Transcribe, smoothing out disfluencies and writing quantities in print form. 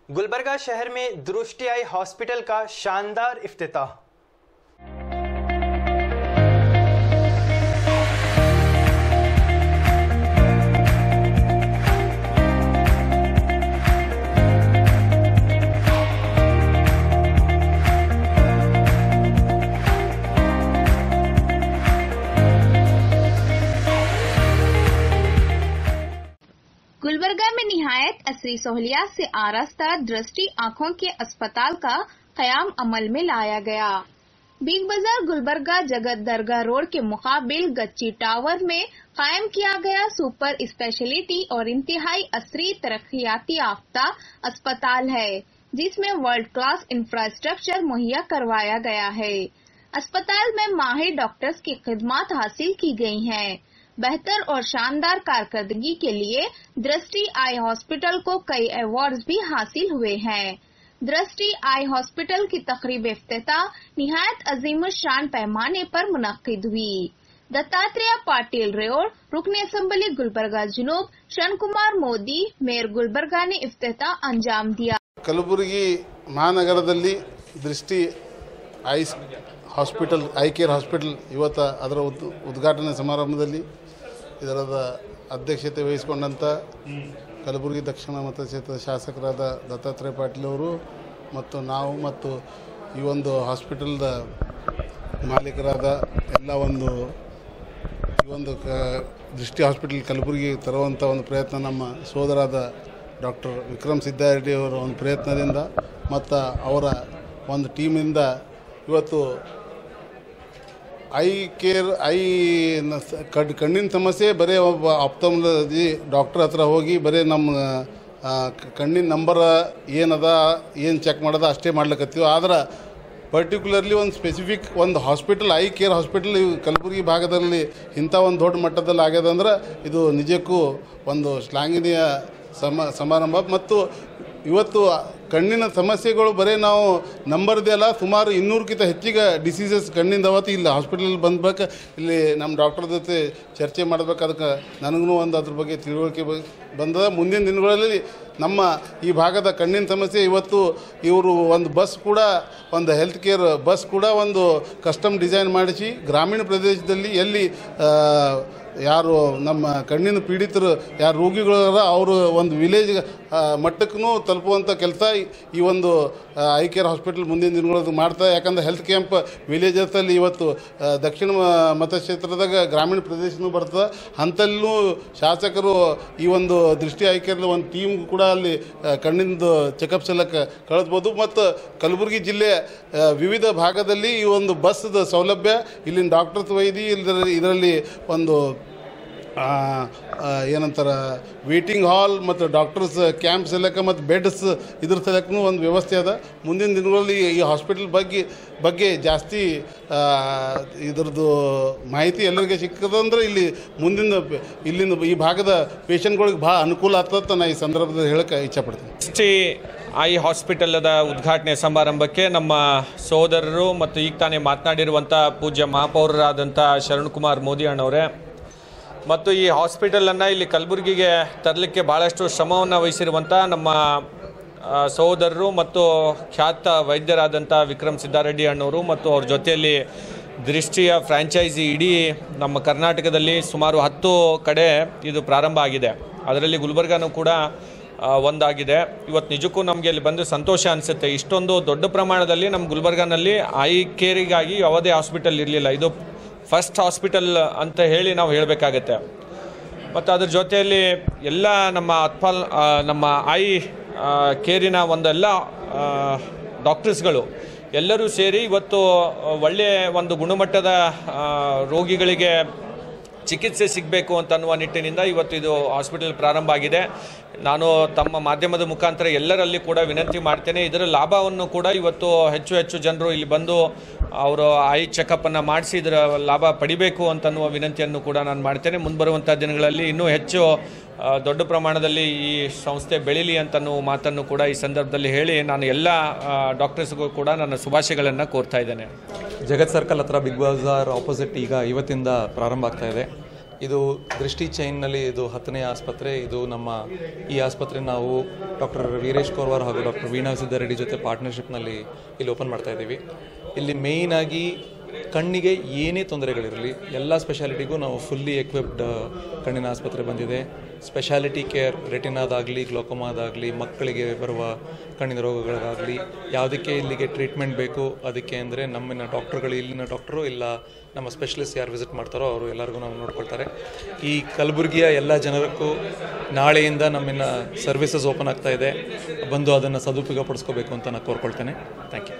गुलबर्गा शहर में दृष्टि आई हॉस्पिटल का शानदार इफ्तिताह। गुलबर्गा में निहायत असरी सहूलियात से आरास्ता दृष्टि आंखों के अस्पताल का क़याम अमल में लाया गया। बिग बाजार गुलबर्गा जगत दरगाह रोड के मुकाबिल गच्ची टावर में कायम किया गया सुपर स्पेशलिटी और इंतहाई असरी तरक्कियाती याफ्ता अस्पताल है, जिसमें वर्ल्ड क्लास इंफ्रास्ट्रक्चर मुहैया करवाया गया है। अस्पताल में माहिर डॉक्टर्स की खिदमत हासिल की गई हैं। बेहतर और शानदार कारकर्दगी के लिए दृष्टि आई हॉस्पिटल को कई अवार्ड्स भी हासिल हुए हैं। दृष्टि आई हॉस्पिटल की तकरीब इफ्तिताह निहायत अजीमुशान पैमाने पर मुनक्किद हुई। दत्तात्रेय पाटिल रोड रुकन असम्बली गुलबर्गा जुनूब शन कुमार मोदी मेयर गुलबर्गा ने इफ्तिताह अंजाम दिया। कलबुर्गी महानगरदल्ली दृष्टि आई हास्पिटल आई केयर हास्पिटल ಇವತ್ತು ಅದರ ಉದ್ಘಾಟನೆ ಸಮಾರಂಭದಲ್ಲಿ ಇದರದ ಅಧ್ಯಕ್ಷತೆ ವಹಿಸಿಕೊಂಡಂತ ಕಲಬುರಗಿ ದಕ್ಷಿಣ ಮತಕ್ಷೇತ್ರದ ಶಾಸಕರಾದ ದತ್ತಾತ್ರೇಯ ಪಾಟೀಲ್ ಅವರು ಮತ್ತು ನಾವು ಮತ್ತು ಈ ಒಂದು ಹಾಸ್ಪಿಟಲ್ದ ಮಾಲೀಕರಾದ ಎಲ್ಲ ಈ ಒಂದು ದೃಷ್ಟಿ ಹಾಸ್ಪಿಟಲ್ ಕಲಬುರಗಿ ತರುವಂಥ ಒಂದು ಪ್ರಯತ್ನ ನಮ್ಮ ಸೋದರಾದ ಡಾಕ್ಟರ್ ವಿಕ್ರಮ್ ಸಿದ್ದಾರೆಡ್ಡಿ ಅವರ ಒಂದು ಪ್ರಯತ್ನದಿಂದ ಮತ್ತು ಅವರ ಒಂದು ಟೀಮಿಂದ ಇವತ್ತು ಐ ಕೇರ್ ಕಣ್ಣಿನ ಸಮಸ್ಯೆ ಬರೀ ಒಬ್ಬ ಆಪ್ಥಾಲ್ಮಾಲಜಿ ಡಾಕ್ಟರ್ ಹತ್ರ ಹೋಗಿ ಬರೀ ನಮ್ಮ ಕಣ್ಣಿನ ನಂಬರ್ ಏನದ ಏನು ಚೆಕ್ ಮಾಡೋದ ಅಷ್ಟೇ ಮಾಡ್ಲಿಕ್ಕತ್ತೀವಿ। ಆದ್ರೆ ಪರ್ಟಿಕ್ಯುಲರ್ಲಿ ಒಂದು ಸ್ಪೆಸಿಫಿಕ್ ಒಂದು hospital I care hospital Kalaburagi ಭಾಗದಲ್ಲಿ ಇಂಥ ಒಂದು ದೊಡ್ಡ ಮಟ್ಟದಲ್ಲಿ ಆಗ್ಯದಂದ್ರೆ ಇದು ನಿಜಕ್ಕೂ ಒಂದು ಶ್ಲಾಘನೀಯ ಸಮಾರಂಭ। ಮತ್ತು ಇವತ್ತು ಕಣ್ಣಿನ ಸಮಸ್ಯೆಗಳು ಬರೀ ನಾವು ನಂಬರ್ದೇ ಅಲ್ಲ, ಸುಮಾರು 200ಕ್ಕಿಂತ ಹೆಚ್ಚಿಗೆ ಡಿಸೀಸಸ್ ಕಣ್ಣಿಂದ ಅವತ್ತು ಇಲ್ಲಿ ಹಾಸ್ಪಿಟಲ್ ಬಂದ್ಬೇಕು, ಇಲ್ಲಿ ನಮ್ಮ ಡಾಕ್ಟರ್ ಜೊತೆ ಚರ್ಚೆ ಮಾಡಬೇಕು। ಅದಕ್ಕೆ ನನಗೂ ಒಂದು ಅದ್ರ ಬಗ್ಗೆ ತಿಳುವಳಿಕೆ ಬಂದ ಮುಂದಿನ ದಿನಗಳಲ್ಲಿ ನಮ್ಮ ಈ ಭಾಗದ ಕಣ್ಣಿನ ಸಮಸ್ಯೆ ಇವತ್ತು ಇವರು ಒಂದು ಬಸ್ ಕೂಡ ಒಂದು ಹೆಲ್ತ್ ಕೇರ್ ಬಸ್ ಕೂಡ ಒಂದು ಕಸ್ಟಮ್ ಡಿಸೈನ್ ಮಾಡಿಸಿ ಗ್ರಾಮೀಣ ಪ್ರದೇಶದಲ್ಲಿ ಎಲ್ಲಿ ಯಾರು ನಮ್ಮ ಕಣ್ಣಿನ ಪೀಡಿತರು ಯಾರು ರೋಗಿಗಳಾರ ಅವರು ಒಂದು ವಿಲೇಜ್ ಮಟ್ಟಕ್ಕೂ ತಲುಪುವಂಥ ಕೆಲಸ ಈ ಒಂದು ಐ ಕೇರ್ ಹಾಸ್ಪಿಟಲ್ ಮುಂದಿನ ದಿನಗಳಲ್ಲಿ ಮಾಡ್ತಾ। ಯಾಕಂದ್ರೆ ಹೆಲ್ತ್ ಕ್ಯಾಂಪ್ ವಿಲೇಜಸಲ್ಲಿ ಇವತ್ತು ದಕ್ಷಿಣ ಮತಕ್ಷೇತ್ರದಾಗ ಗ್ರಾಮೀಣ ಪ್ರದೇಶನೂ ಬರ್ತದೆ, ಅಂಥಲ್ಲೂ ಶಾಸಕರು ಈ ಒಂದು ದೃಷ್ಟಿ ಐ ಕೇರ್ ಒಂದು ಟೀಮ್ ಕೂಡ ಅಲ್ಲಿ ಕಣ್ಣಿಂದು ಚೆಕಪ್ ಸಲಕ್ಕೆ ಕಳಿಸ್ಬೋದು। ಮತ್ತು ಕಲಬುರಗಿ ಜಿಲ್ಲೆ ವಿವಿಧ ಭಾಗದಲ್ಲಿ ಈ ಒಂದು ಬಸ್ದ ಸೌಲಭ್ಯ ಇಲ್ಲಿನ ಡಾಕ್ಟರ್ಸ್ ವೈದ್ಯ ಇದರಲ್ಲಿ ಒಂದು ಏನಂತಾರೆ ವೇಟಿಂಗ್ ಹಾಲ್ ಮತ್ತು ಡಾಕ್ಟರ್ಸ್ ಕ್ಯಾಂಪ್ ಸಲಕ್ಕೆ ಮತ್ತು ಬೆಡ್ಸ್ ಇದ್ರ ಸಲಕ್ಕೂ ಒಂದು ವ್ಯವಸ್ಥೆ ಅದ। ಮುಂದಿನ ದಿನಗಳಲ್ಲಿ ಈ ಹಾಸ್ಪಿಟಲ್ ಬಗ್ಗೆ ಜಾಸ್ತಿ ಇದ್ರದ್ದು ಮಾಹಿತಿ ಎಲ್ಲರಿಗೆ ಸಿಕ್ಕದಂದ್ರೆ ಇಲ್ಲಿಂದ ಈ ಭಾಗದ ಪೇಷಂಟ್ಗಳಿಗೆ ಭಾಳ ಅನುಕೂಲ ಆಗ್ತದೆ ನಾನು ಈ ಸಂದರ್ಭದಲ್ಲಿ ಹೇಳಕ್ಕೆ ಇಚ್ಛಪಡ್ತೀನಿ। ದೃಷ್ಟಿ ಐ ಹಾಸ್ಪಿಟಲ್ದ ಉದ್ಘಾಟನೆ ಸಮಾರಂಭಕ್ಕೆ ನಮ್ಮ ಸೋದರರು ಮತ್ತು ಈಗ ತಾನೇ ಮಾತನಾಡಿರುವಂಥ ಪೂಜ್ಯ ಮಹಾಪೌರರಾದಂಥ ಶರಣ್ ಕುಮಾರ್ ಮೋದಿ ಅಣ್ಣವರೇ ಮತ್ತು ಈ ಹಾಸ್ಪಿಟಲನ್ನು ಇಲ್ಲಿ ಕಲಬುರಗಿಗೆ ತರಲಿಕ್ಕೆ ಭಾಳಷ್ಟು ಶ್ರಮವನ್ನು ವಹಿಸಿರುವಂಥ ನಮ್ಮ ಸಹೋದರರು ಮತ್ತು ಖ್ಯಾತ ವೈದ್ಯರಾದಂಥ ವಿಕ್ರಮ್ ಸಿದ್ದಾರೆಡ್ಡಿ ಅಣ್ಣವರು ಮತ್ತು ಅವ್ರ ಜೊತೆಯಲ್ಲಿ ದೃಷ್ಟಿಯ ಫ್ರ್ಯಾಂಚೈಸಿ ಇಡೀ ನಮ್ಮ ಕರ್ನಾಟಕದಲ್ಲಿ ಸುಮಾರು 10 ಕಡೆ ಇದು ಪ್ರಾರಂಭ ಆಗಿದೆ, ಅದರಲ್ಲಿ ಗುಲ್ಬರ್ಗಾನೂ ಕೂಡ ಒಂದಾಗಿದೆ। ಇವತ್ತು ನಿಜಕ್ಕೂ ನಮಗೆ ಇಲ್ಲಿ ಬಂದು ಸಂತೋಷ ಅನಿಸುತ್ತೆ। ಇಷ್ಟೊಂದು ದೊಡ್ಡ ಪ್ರಮಾಣದಲ್ಲಿ ನಮ್ಮ ಗುಲ್ಬರ್ಗಾನಲ್ಲಿ ಐ ಕೇರಿಗಾಗಿ ಯಾವುದೇ ಹಾಸ್ಪಿಟಲ್ ಇರಲಿಲ್ಲ, ಇದು ಫಸ್ಟ್ ಹಾಸ್ಪಿಟಲ್ ಅಂತ ಹೇಳಿ ನಾವು ಹೇಳಬೇಕಾಗತ್ತೆ। ಮತ್ತು ಅದ್ರ ಜೊತೆಯಲ್ಲಿ ಎಲ್ಲ ನಮ್ಮ ಐ ಕೇರಿನ ಒಂದೆಲ್ಲ ಡಾಕ್ಟರ್ಸ್ಗಳು ಎಲ್ಲರೂ ಸೇರಿ ಇವತ್ತು ಒಳ್ಳೆಯ ಒಂದು ಗುಣಮಟ್ಟದ ರೋಗಿಗಳಿಗೆ ಚಿಕಿತ್ಸೆ ಸಿಗಬೇಕು ಅಂತ ಅನ್ನುವ ನಿಟ್ಟಿನಿಂದ ಇವತ್ತು ಇದು ಹಾಸ್ಪಿಟಲ್ ಪ್ರಾರಂಭ ಆಗಿದೆ। ನಾನು ತಮ್ಮ ಮಾಧ್ಯಮದ ಮುಖಾಂತರ ಎಲ್ಲರಲ್ಲಿ ಕೂಡ ವಿನಂತಿ ಮಾಡ್ತೇನೆ, ಇದರ ಲಾಭವನ್ನು ಕೂಡ ಇವತ್ತು ಹೆಚ್ಚು ಜನರು ಇಲ್ಲಿ ಬಂದು ಅವರು ಐ ಚೆಕಪ್ಪನ್ನು ಮಾಡಿಸಿ ಇದರ ಲಾಭ ಪಡಿಬೇಕು ಅಂತನ್ನುವ ವಿನಂತಿಯನ್ನು ಕೂಡ ನಾನು ಮಾಡ್ತೇನೆ। ಮುಂಬರುವಂಥ ದಿನಗಳಲ್ಲಿ ಇನ್ನೂ ಹೆಚ್ಚು ದೊಡ್ಡ ಪ್ರಮಾಣದಲ್ಲಿ ಈ ಸಂಸ್ಥೆ ಬೆಳೀಲಿ ಅಂತನ್ನುವ ಮಾತನ್ನು ಕೂಡ ಈ ಸಂದರ್ಭದಲ್ಲಿ ಹೇಳಿ ನಾನು ಎಲ್ಲ ಡಾಕ್ಟರ್ಸ್ಗೂ ಕೂಡ ನನ್ನ ಶುಭಾಶಯಗಳನ್ನು ಕೋರ್ತಾ ಇದ್ದೇನೆ। ಜಗತ್ ಸರ್ಕಲ್ ಹತ್ರ ಬಿಗ್ ಬಜಾರ್ ಆಪೋಸಿಟ್ ಈಗ ಇವತ್ತಿಂದ ಪ್ರಾರಂಭ ಆಗ್ತಾ ಇದೆ। ಇದು ದೃಷ್ಟಿ ಚೈನ್ನಲ್ಲಿ ಇದು 10ನೇ ಆಸ್ಪತ್ರೆ. ಇದು ನಮ್ಮ ಈ ಆಸ್ಪತ್ರೆ ನಾವು ಡಾಕ್ಟರ್ ವೀರೇಶ್ ಕೋರ್ವಾರ್ ಹಾಗೂ ಡಾಕ್ಟರ್ ವೀಣಾ ಸಿದ್ದಾರೆಡ್ಡಿ ಜೊತೆ ಪಾರ್ಟ್ನರ್ಶಿಪ್ನಲ್ಲಿ ಇಲ್ಲಿ ಓಪನ್ ಮಾಡ್ತಾ ಇದ್ದೀವಿ. ಇಲ್ಲಿ ಮೇಯ್ನಾಗಿ ಕಣ್ಣಿಗೆ ಏನೇ ತೊಂದರೆಗಳಿರಲಿ ಎಲ್ಲ ಸ್ಪೆಷಾಲಿಟಿಗೂ ನಾವು ಫುಲ್ಲಿ ಎಕ್ವಿಪ್ಡ್ ಕಣ್ಣಿನ ಆಸ್ಪತ್ರೆ ಬಂದಿದೆ. ಸ್ಪೆಷಾಲಿಟಿ ಕೇರ್ ರೆಟಿನಾದಾಗಲಿ, ಗ್ಲೋಕೋಮಾದಾಗಲಿ, ಮಕ್ಕಳಿಗೆ ಬರುವ ಕಣ್ಣಿನ ರೋಗಗಳಿಗಾಗಲಿ ಯಾವುದಕ್ಕೆ ಇಲ್ಲಿಗೆ ಟ್ರೀಟ್ಮೆಂಟ್ ಬೇಕು ಅದಕ್ಕೆ ಅಂದರೆ ನಮ್ಮಿನ ಡಾಕ್ಟರ್ಗಳು, ಇಲ್ಲಿನ ಡಾಕ್ಟರು ಇಲ್ಲ ನಮ್ಮ ಸ್ಪೆಷಲಿಸ್ಟ್ ಯಾರು ವಿಸಿಟ್ ಮಾಡ್ತಾರೋ ಅವರು ಎಲ್ಲರಿಗೂ ನಾವು ನೋಡ್ಕೊಳ್ತಾರೆ. ಈ ಕಲಬುರಗಿಯ ಎಲ್ಲ ಜನರಿಗೂ ನಾಳೆಯಿಂದ ನಮ್ಮಿನ ಸರ್ವಿಸಸ್ ಓಪನ್ ಆಗ್ತಾ ಇದೆ. ಬಂದು ಅದನ್ನು ಸದುಪಯೋಗ ಪಡಿಸ್ಕೋಬೇಕು ಅಂತ ನಾನು ಕೋರ್ಕೊಳ್ತೇನೆ. Thank you.